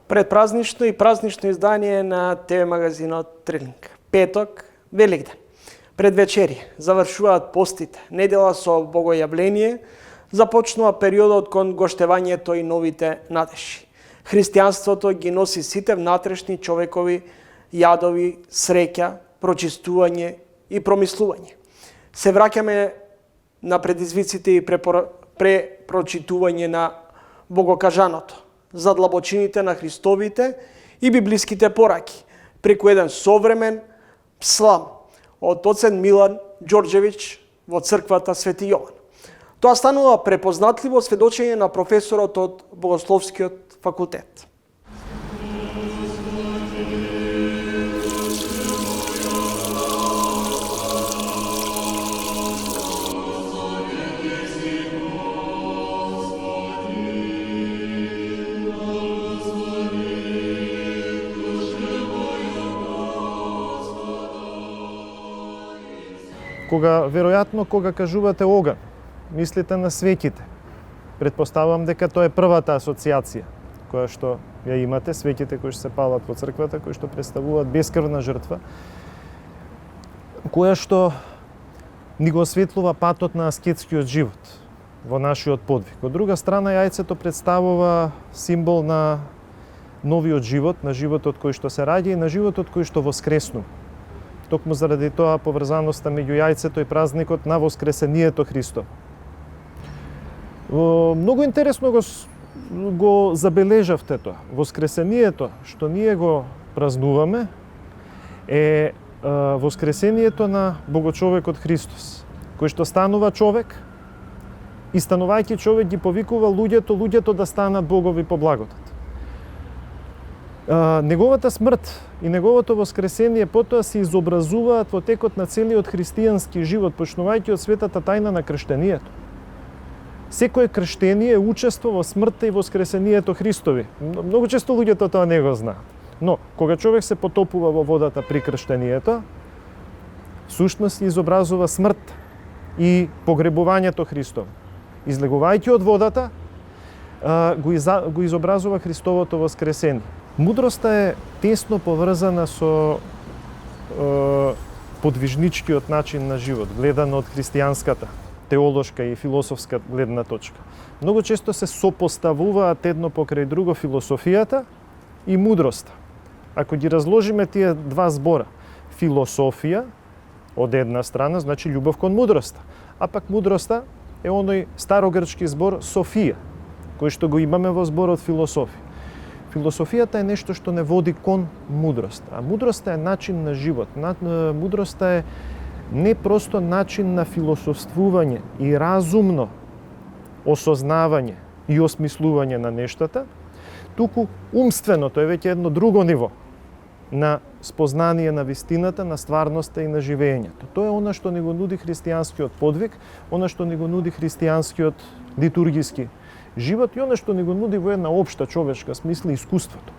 предпразнично и празнично издание на ТВ магазинот Трилинг. Петок, Великден. Пред вечери завршуваат постите. Недела со богојавление започнува периодот кон гоштевањето и новите надежи. Христијанството ги носи сите внатрешни човекови јадови, среќа, прочистување и промислување. Се враќаме на предизвиците и препрочитување на богокажаното, задлабочините на Христовите и библиските пораки, преку еден современ пслам од оцен Милан Ѓорѓевиќ во црквата Свети Јован. Тоа станува препознатливо сведочење на професорот од Богословскиот факултет. Кога кажувате оган, мислите на свеќите. Предпоставам дека тоа е првата асоциација која што ја имате, свеќите кои што се палат во црквата, кои што представуваат бескрвна жртва, која што ни го осветлува патот на аскетскиот живот во нашиот подвиг. Од друга страна, јајцето представува символ на новиот живот, на животот кој што се раѓа и на животот кој што воскреснува. Токму заради тоа поврзаноста меѓу јајцето и празникот на воскресението Христово. Многу интересно го забележавте тоа. Воскресението што ние го празнуваме е воскресението на Богочовекот Христос, кој што станува човек и станувајќи човек ги повикува луѓето да станат богови по благодат. Неговата смрт и неговото воскресение потоа се изобразуваат во текот на целиот христијански живот, почнувајќи од светата тајна на крштението. Секое крштение учество во смртта и воскресението Христови. Многу често луѓето тоа не го знаат. Но, кога човек се потопува во водата при крштението, всушност изобразува смрт и погребувањето Христово. Излегувајќи од водата, го изобразува Христовото воскресение. Мудроста е тесно поврзана со подвижничкиот начин на живот, гледано од христијанската, теолошка и философска гледна точка. Многу често се сопоставуваат едно покрај друго философијата и мудроста. Ако ги разложиме тие два збора, философија од една страна, значи љубов кон мудроста, а пак мудроста е оној старогрчки збор Софија, кој што го имаме во зборот философија. Философијата е нешто што не води кон мудрост, а мудроста е начин на живот. Мудроста е не просто начин на философствување и разумно осознавање и осмислување на нештата, туку умствено, тоа е веќе едно друго ниво на спознание на вистината, на стварноста и на живењето. Тоа е она што ни го нуди христијанскиот подвиг, она што ни го нуди христијанскиот литургиски живот и она што ни го нуди во една општа човечка смисла искуството.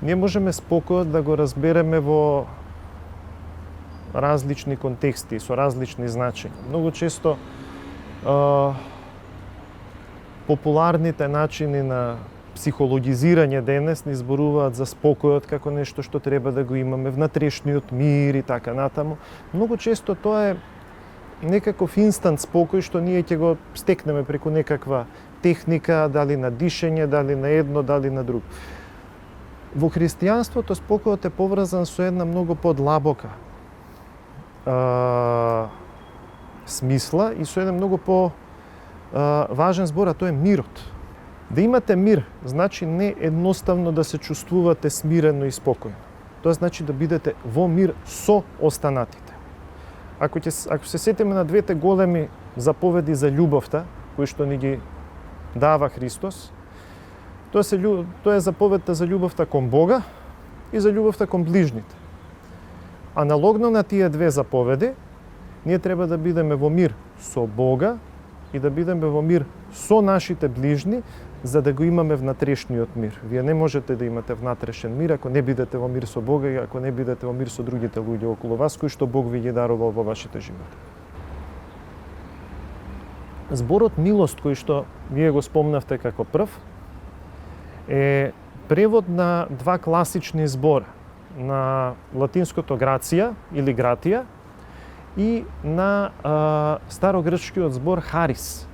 Ние можеме спокојот да го разбереме во различни контексти, со различни значења. Многу често популарните начини на психологизирање денес ни зборуваат за спокојот како нешто што треба да го имаме, внатрешниот мир и така натаму. Многу често тоа е некаков инстант спокој што ние ќе го стекнеме преку некаква техника, дали на дишење, дали на едно, дали на друго. Во христијанството спокојот е поврзан со една многу подлабока смисла и со еден многу важен збор, а тоа е мирот. Да имате мир, значи не едноставно да се чувствувате смирено и спокојно. Тоа значи да бидете во мир со останатите. Ако се сетиме на двете големи заповеди за љубовта, кои што ни ги дава Христос, тоа е заповедта за љубовта кон Бога и за љубовта кон ближните. Аналогно на тие две заповеди, ние треба да бидеме во мир со Бога и да бидеме во мир со нашите ближни, за да го имаме внатрешниот мир. Вие не можете да имате внатрешен мир ако не бидете во мир со Бога и ако не бидете во мир со другите луѓе околу вас, кои што Бог ви ги дарувал во вашите животи. Зборот милост кој што вие го спомнавте како прв е превод на два класични збора, на латинското грација или гратија и на старогрчкиот збор харис,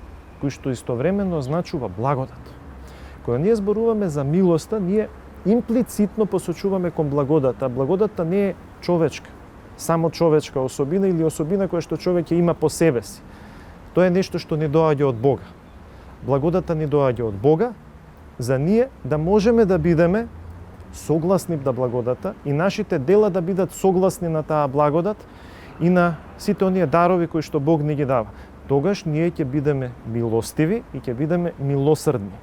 кој што истовремено значува благодат. Кога ние зборуваме за милоста, ние имплицитно посочуваме кон благодата. Благодата не е човечка, само човечка особина или особина која што човек ја има по себе си. Тоа е нешто што не доаѓа од Бога. Благодата не доаѓа од Бога, за ние да можеме да бидеме согласни на благодата и нашите дела да бидат согласни на таа благодат и на сите оние дарови кои што Бог ни ги дава. Тогаш ние ќе бидеме милостиви и ќе бидеме милосрдни.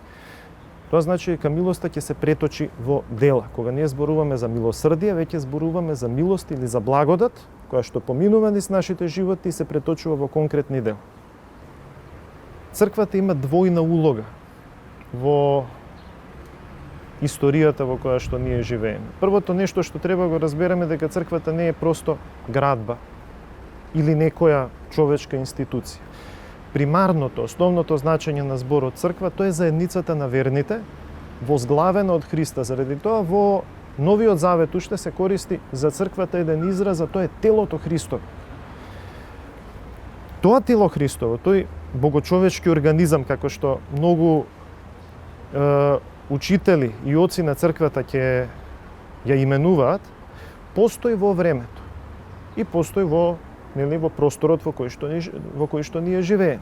Тоа значи дека милоста ќе се преточи во дела. Кога ние зборуваме за милосрдие, веќе зборуваме за милост или за благодат, која што поминува низ нашите животи и се преточува во конкретни дела. Црквата има двојна улога во историјата во која што ние живееме. Првото нешто што треба го разбереме дека црквата не е просто градба или некоја човечка институција. Примарното, основното значење на зборот црква, тоа е заедницата на верните, возглавена од Христа. Заради тоа во Новиот Завет уште се користи за црквата еден израз, а тоа е телото Христово. Тоа тело Христово, тој богочовечки организам, како што многу учители и оци на црквата ќе ја именуваат, постои во времето и постои во просторот во кој што ние живееме.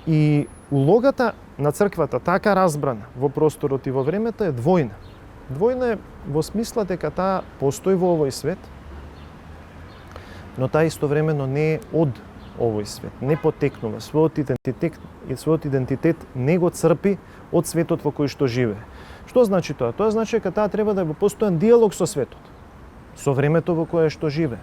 И улогата на црквата, така разбрана во просторот и во времето, е двојна. Двојна е во смисла дека таа постои во овој свет, но таа истовремено не е од овој свет, не потекнува. Својот идентитет не го црпи од светот во кој што живее. Што значи тоа? Тоа значи дека таа треба да е во постојан диалог со светот, со времето во кое што живее.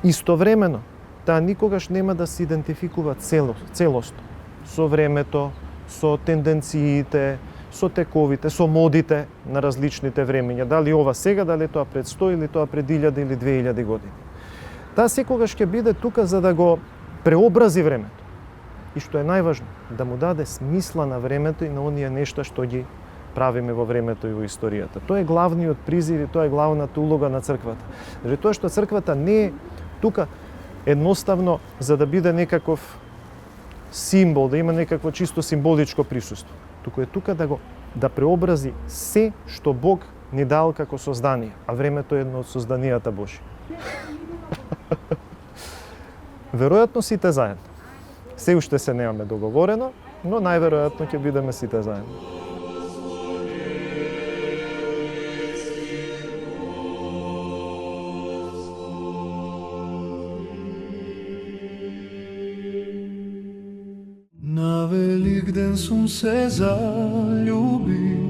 Истовремено, таа никогаш нема да се идентификува целосно со времето, со тенденциите, со тековите, со модите на различните времења. Дали ова сега, дали тоа пред 100 или тоа пред 1000 или 2000 години. Таа секогаш ќе биде тука за да го преобрази времето. И што е најважно, да му даде смисла на времето и на оние нешта што ги правиме во времето и во историјата. Тоа е главниот призив и тоа е главната улога на црквата. Заради тоа што црквата не е тука едноставно за да биде некаков символ, да има некакво чисто символичко присуство. Туку е тука да преобрази се што Бог ни дал како создание, а времето е едно од созданијата Божи. Веројатно сите заедно. Се уште се немаме договорено, но најверојатно ќе бидеме сите заедно. На Великден сум се заљубил,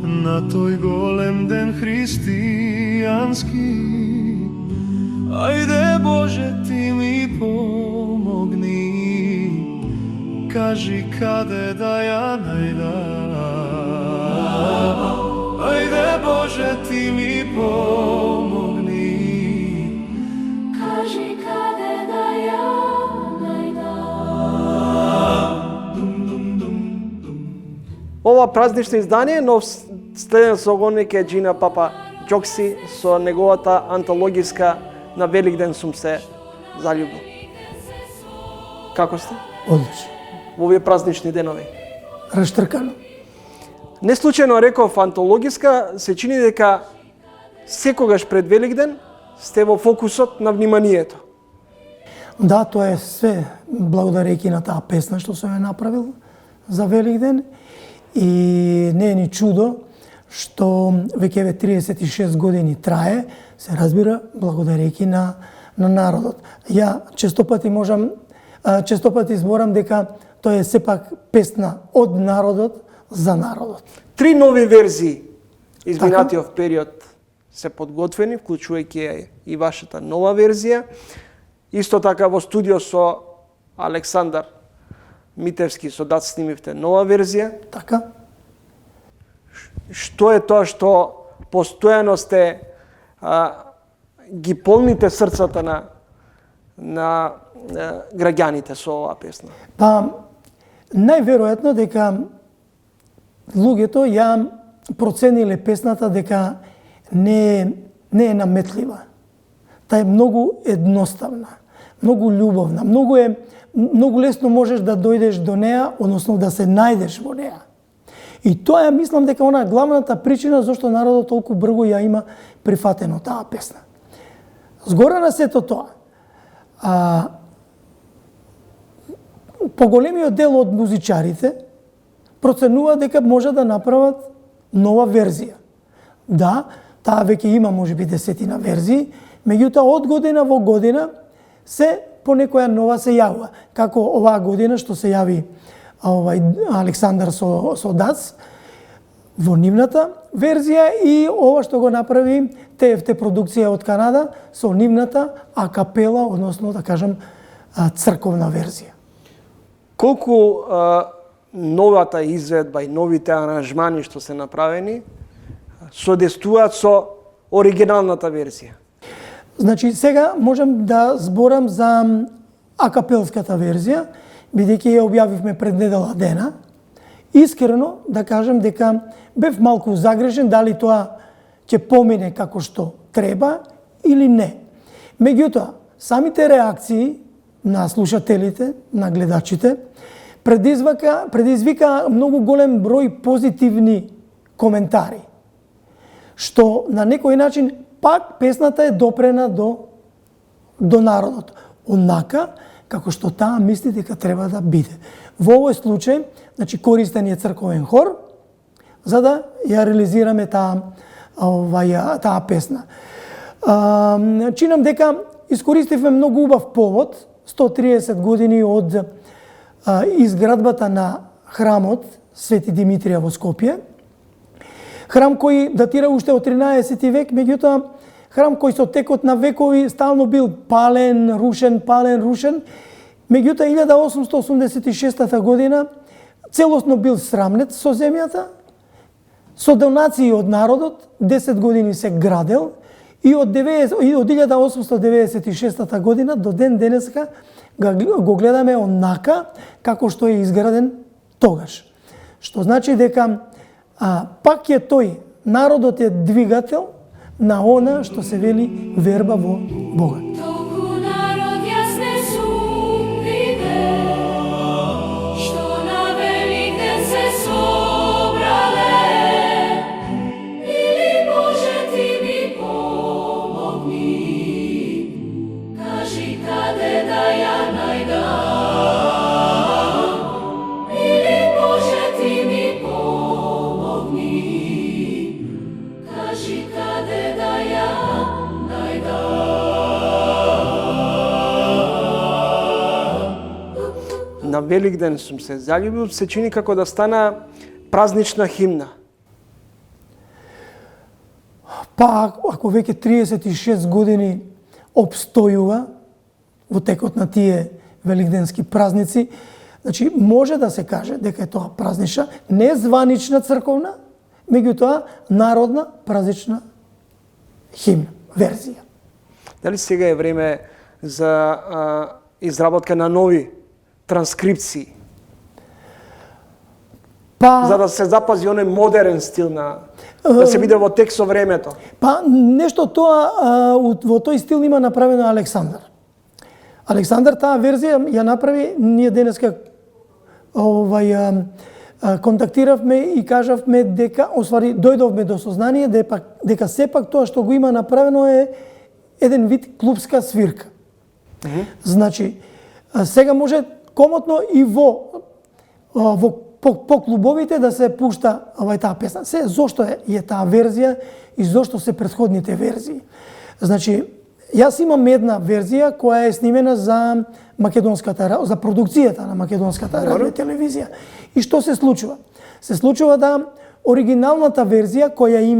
на тој голем ден христијански. Ајде Боже, ти ми помогни, кажи каде да ја најдам. Ајде Боже, ти ми помогни, кажи каде да ја најдам. Ова празнично издание нов следен согонник е Джина Папа Џокси со неговата антологиска На Великден сум се заљубил. Како сте? Одлично. Во овие празнични денови. Раштркано. Не случајно реков антологиска, се чини дека секогаш пред Великден сте во фокусот на вниманието. Да, тоа е све благодарејќи на таа песна што сум ја направил за Великден и не е ни чудо што веќе 36 години трае, се разбира, благодарејќи на народот. Ја често пати зборам дека тоа е сепак песна од народот за народот. 3 нови верзии изминатиот период се подготвени, вклучувајќи и вашата нова верзија. Исто така во студио со Александар Митевски со Дат снимивте нова верзија. Така. Што е тоа што постојано сте ги полните срцата на граѓаните со оваа песна? Па, најверојатно дека луѓето ја процениле песната дека не е наметлива. Таа е многу едноставна, многу љубовна, многу лесно можеш да дојдеш до неа, односно да се најдеш во неа. И тоа ја мислам дека она главната причина зашто народот толку брзо ја има прифатено таа песна. Згора на сето тоа, поголемиот дел од музичарите проценува дека може да направат нова верзија. Да, таа веќе има можеби 10 верзии, меѓутоа од година во година се по некоја нова се јавува. Како оваа година што се јави Александар со Дац во нивната верзија и ова што го направи ТФТ продукција од Канада со нивната акапела, односно да кажам црковна верзија. Колку новата изведба и новите аранжмани што се направени соодействуваат со оригиналната верзија? Значи, сега можам да зборам за акапелската верзија, бидејќи ја објавивме пред недела дена. Искрено да кажам дека бев малку загрижен дали тоа ќе помине како што треба или не. Меѓутоа, самите реакции на слушателите, на гледачите, предизвика многу голем број позитивни коментари, што на некој начин пак песната е допрена до народот, онака како што таа мисли дека треба да биде. Во овој случај, значи користен е црковен хор за да ја реализираме таа песна. Чинам дека искористивме многу убав повод, 130 години од изградбата на храмот Свети Димитрија во Скопје. Храм кој датира уште од 13 век, меѓутоа храм кој со текот на векови стално бил пален, рушен. Меѓутоа 1886 година целосно бил срамнет со земјата, со донации од народот, 10 години се градел и од 1896 година до ден денеска го гледаме онака како што е изграден тогаш. Што значи дека пак е тој, народот е двигател на она што се вели верба во Бога. Толку народ јасне судите, што на Великден се собрале, или Боже ти ми помогни, кажи каде да ја најдам, или Боже ти ми помогни, кажи каде да ја На Великден сум се заљубил, се чини како да стана празнична химна. Па, ако веќе 36 години обстојува во текот на тие великденски празници, значи може да се каже дека е тоа празнична, не званична црковна, меѓутоа народна празнична химна, верзија. Дали сега е време за изработка на нови транскрипции, за да се запази оној модерен стил да се биде во текст со времето? Па нешто тоа во тој стил има направено Александар. Александар таа верзија ја направи, ние денеска контактиравме и кажавме дека, освари дојдовме до сознание дека сепак тоа што го има направено е еден вид клубска свирка. Значи, сега може комотно и по клубовите да се пушта таа песна. Се зошто е таа верзија и зошто се претходните верзии. Значи, јас имам една верзија која е снимена за за продукцијата на македонската радио телевизија. И што се случува? Се случува да оригиналната верзија која им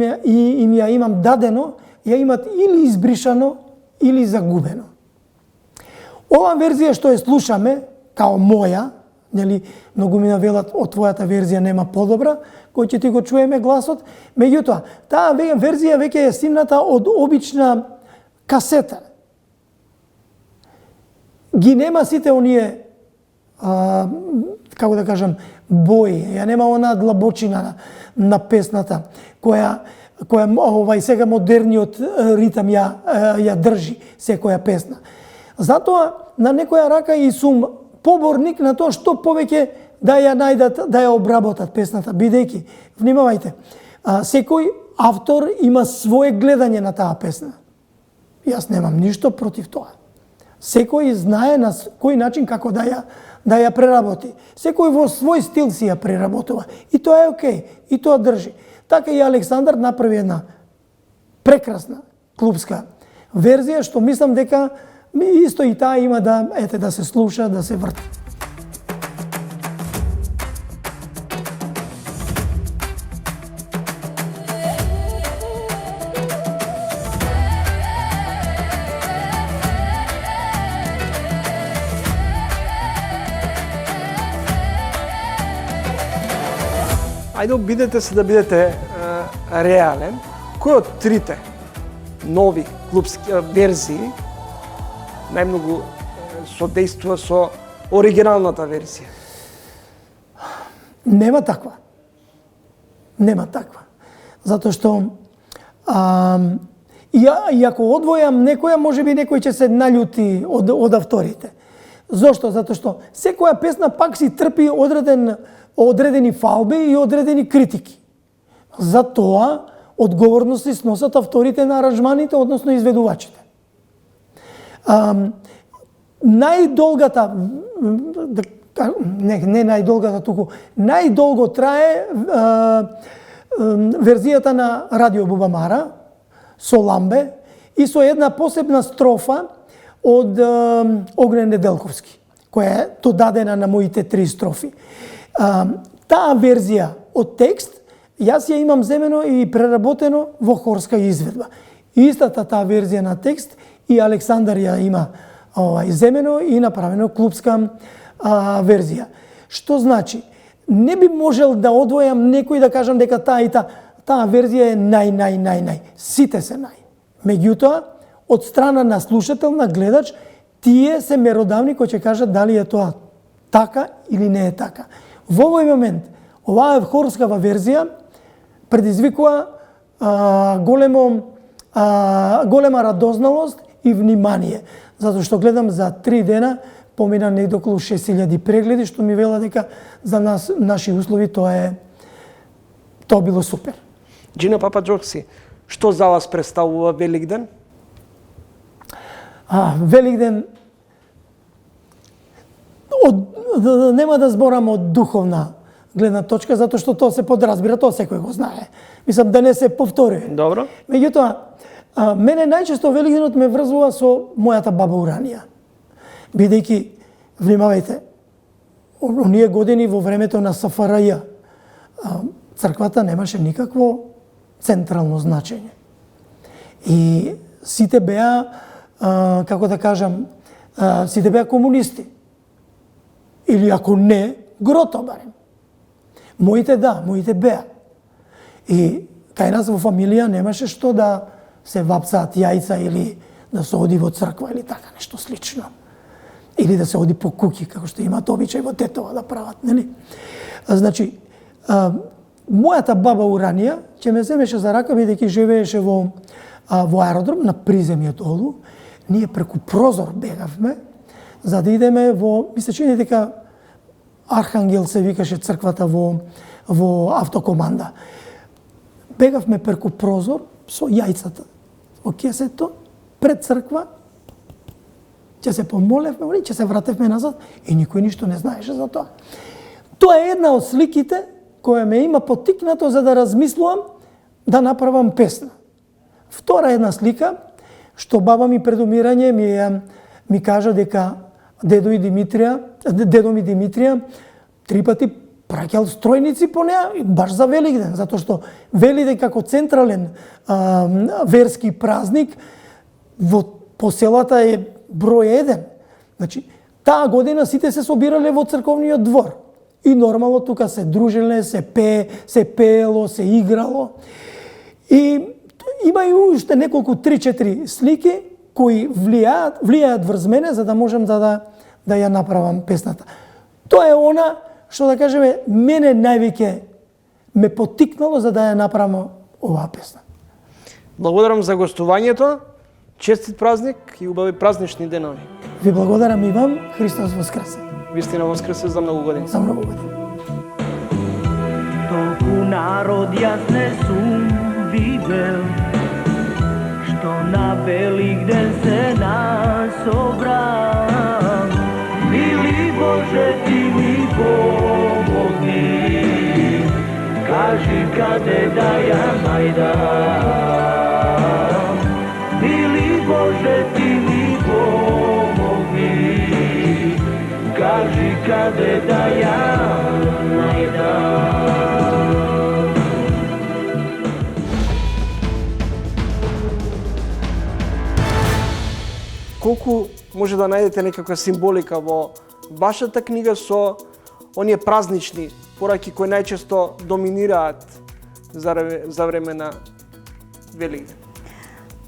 ја имам дадено, ја имат или избришано или загубено. Ова верзија што ја слушаме као моја, нели, многу ми навелат од твојата верзија нема подобра, кој ќе ти го чуеме гласот, меѓутоа таа верзија веќе е снимната од обична касета. Ги нема сите оние како да кажам, бои, ја нема она длабочина на песната која сега модерниот ритам ја држи секоја песна. Затоа на некоја рака и сум поборник на тоа што повеќе да ја најдат, да ја обработат песната, бидејќи, внимавајте, секој автор има свое гледање на таа песна. Јас немам ништо против тоа. Секој знае на кој начин како да ја преработи. Секој во свој стил си ја преработува. И тоа е окей, и тоа држи. Така и Александар направи една прекрасна клубска верзија, што мислам дека исто и таа има да се слуша, да се врти. Ајде обидете се да бидете реален. Кој од трите нови клубски верзии најмногу содействува со оригиналната верзија? Нема таква. Нема таква. Затоа што и ако одвојам некоја, можеби некој ќе се наљути од авторите. Зошто? Затоа што секоја песна пак си трпи одредени фалби и одредени критики. Затоа одговорност си сносат авторите на аранжманите, односно изведувачите. Најдолгата, не најдолгата, туку најдолго трае верзијата на Радио Бубамара со Ламбе и со една посебна строфа од Огнен Неделковски, која е додадена на моите 3 строфи. Таа верзија од текст, јас ја имам земено и преработено во хорска изведба. Истата таа верзија на текст и Александар ја има земено и направено клубска верзија. Што значи? Не би можел да одвојам некој да кажам дека таа и таа верзија е нај. Сите се нај. Меѓутоа, од страна на слушател, на гледач, тие се меродавни кои ќе кажат дали е тоа така или не е така. Во овој момент, оваа хорскава верзија предизвикува голема радозналост и внимание, затоа што гледам за 3 дена помина негде околу 6000 прегледи, што ми вела дека за наши услови тоа било супер. Джина Папаџокси, што за вас представува Великден? Великден, нема да зборам од духовна гледна точка, затоа што тоа се подразбира, тоа секој го знае. Мислам да не се повтори. Добро. Меѓутоа, мене најчесто Великденот ме врзува со мојата баба Уранија. Бидејќи, внимавајте, оние години во времето на СФРЈ, црквата немаше никакво централно значење. И сите беа, како да кажам, сите беа комунисти. Или ако не, грото барем. Моите беа. И кај нас во фамилија немаше што да се вапцаат јајца или да се оди во црква или така нешто слично. Или да се оди по куки, како што имаат обичај во Тетова да прават, нели? Значи, мојата баба Уранија ќе ме земеше за рака, бидејќи живееше во аеродром на приземје долу. Ние преку прозор бегавме за да идеме ми се чини дека Архангел се викаше црквата во автокоманда. Бегавме преку прозор со јајцата во кесето пред црква, ќе се помолевме, ќе се вратевме назад и никој ништо не знаеше за тоа. Тоа е една од сликите која ме има поттикнато за да размислувам да направам песна. Втора една слика, што баба ми пред умирање ми кажа дека дедо ми Димитрија 3 пати праќал стројници по неа, баш за Великден, затоа што Великден како централен верски празник во поселата е број 1. Значи, таа година сите се собирале во црковниот двор. И нормално тука се дружеле, се пеело, се играло. И има и уште неколку 3-4 слики кои влијаат врз мене за да можам да ја направам песната. Тоа е она што да кажеме, мене највеќе ме поттикнало за да ја направам оваа песна. Благодарам за гостувањето. Честит празник и убави празнични денови. Ви благодарам и вам. Христос воскресе. Вистина воскресе за многу години. За многу години. Толку народ јас не сум видел, што на Великден се насобра. Мили Боже, ти ми помогни, кажи каде да ја најдам. Мили Боже, ти ми помогни, кажи каде да ја најдам. Колку може да најдете некаква символика во вашата книга со оние празнични пораки кои најчесто доминираат за време на Великден?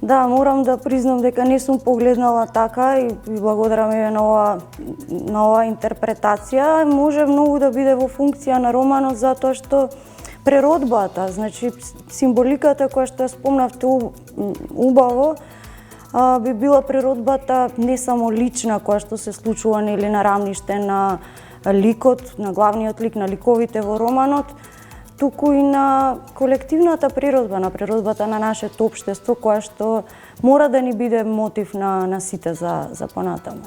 Да, морам да признам дека не сум погледнала така и благодарам ја на оваа интерпретација. Може многу да биде во функција на романот затоа што преродбата, значи символиката која што ја спомнавте убаво, би била природбата не само лична која што се случува нели на рамниште на ликот, на главниот лик, на ликовите во романот, туку и на колективната природба, на природбата на нашето општество која што мора да ни биде мотив на сите за понатаму.